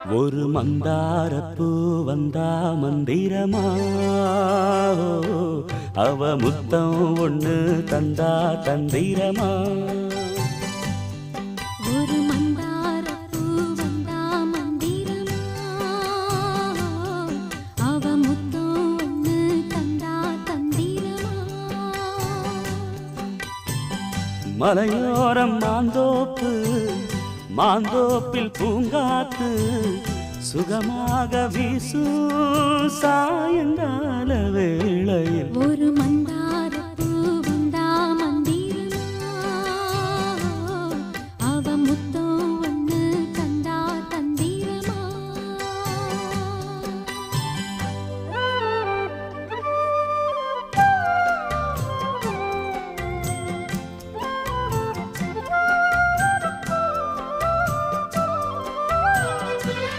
ஒரு மந்தாரப்பூ வந்தா மந்திரமா அவ முத்தம் ஒண்ணு தந்தா தந்திரமா ஒரு மந்தாரப்பூ வந்தா மந்திரமா அவ முத்தம் ஒண்ணு தந்தா தந்திரமா மலையோரம் மாந்தோப்பு மாந்தோப்பில் பூங்காத்து சுகமாக வீசும் சாயங்கால வேளையில் ஒரு மந்தா